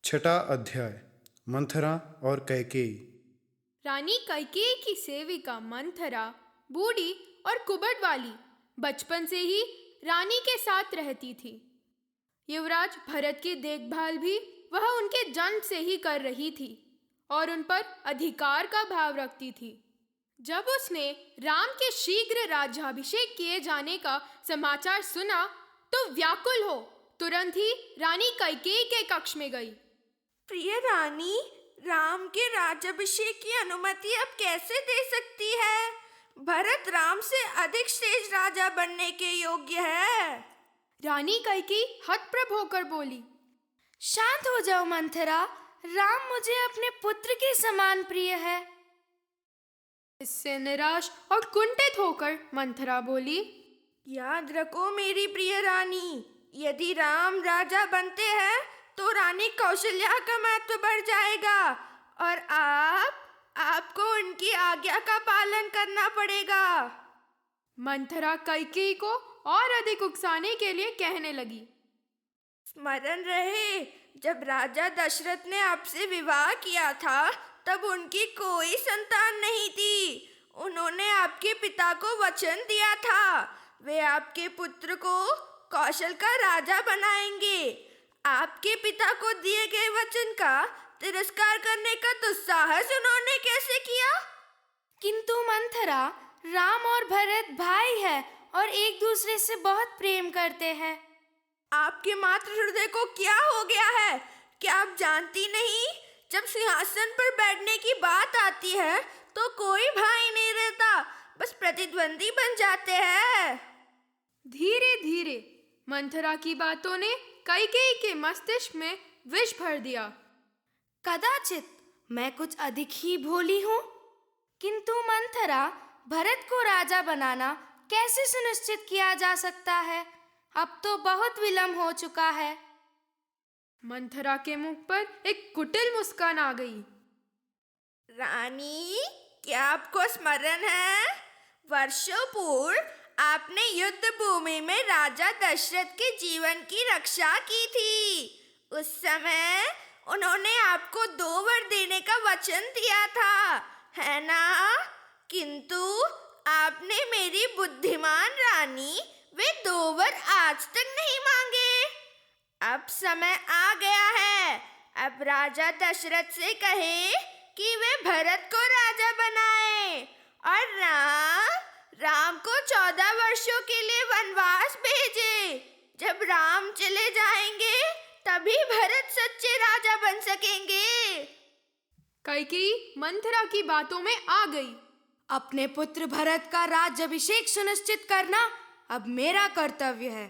छठा अध्याय मंथरा और कैकेयी। रानी कैकेयी की सेविका मंथरा बूढ़ी और कुबड़ वाली बचपन से ही रानी के साथ रहती थी। युवराज भरत की देखभाल भी वह उनके जन्म से ही कर रही थी और उन पर अधिकार का भाव रखती थी। जब उसने राम के शीघ्र राज्याभिषेक किए जाने का समाचार सुना तो व्याकुल हो तुरंत ही रानी कैकेयी के कक्ष में गई। प्रिय रानी, राम के राज्याभिषेक की अनुमति अब कैसे दे सकती है? भरत राम से अधिक श्रेष्ठ राजा बनने के योग्य है। रानी कैकेयी हतप्रभ होकर बोली। शांत हो जाओ मंथरा, राम मुझे अपने पुत्र के समान प्रिय है। इससे निराश और कुंठित होकर मंथरा बोली, याद रखो मेरी प्रिय रानी, यदि राम राजा बनते हैं तो रानी कौशल्या का महत्व बढ़ जाएगा और आपको उनकी आज्ञा का पालन करना पड़ेगा। मंथरा कैकेयी को और अधिक उकसाने के लिए कहने लगी। स्मरण रहे, जब राजा दशरथ ने आपसे विवाह किया था तब उनकी कोई संतान नहीं थी। उन्होंने आपके पिता को वचन दिया था वे आपके पुत्र को कौशल का राजा बनाएंगे। आपके पिता को दिए गए वचन का तिरस्कार करने का दुस्साहस उन्होंने कैसे किया? किंतु मंथरा, राम और भरत भाई हैं और एक दूसरे से बहुत प्रेम करते हैं। आपके मातृ हृदय को क्या हो गया है? क्या आप जानती नहीं, जब सिंहासन पर बैठने की बात आती है तो कोई भाई नहीं रहता, बस प्रतिद्वंदी बन जाते हैं। धीरे धीरे मंथरा की बातों ने कैकेयी के मस्तिष्क में विष भर दिया। कदाचित मैं कुछ अधिक ही भोली हूँ, किंतु मंथरा, भरत को राजा बनाना कैसे सुनिश्चित किया जा सकता है? अब तो बहुत विलंब हो चुका है। मंथरा के मुख पर एक कुटिल मुस्कान आ गई। रानी, क्या आपको स्मरण है, वर्षों पूर्व आपने युद्ध भूमि में राजा दशरथ के जीवन की रक्षा की थी। उस समय उन्होंने आपको 2 वर देने का वचन दिया था, है ना? किंतु आपने मेरी बुद्धिमान रानी वे 2 वर आज तक नहीं मांगे। अब समय आ गया है, अब राजा दशरथ से कहे कि वे भरत को राजा बनाए और राम को 14 वर्षों के लिए वनवास भेजे। जब राम चले जाएंगे तभी भरत सच्चे राजा बन सकेंगे। कैकेयी मंथरा की बातों में आ गई। अपने पुत्र भरत का राज्याभिषेक सुनिश्चित करना अब मेरा कर्तव्य है।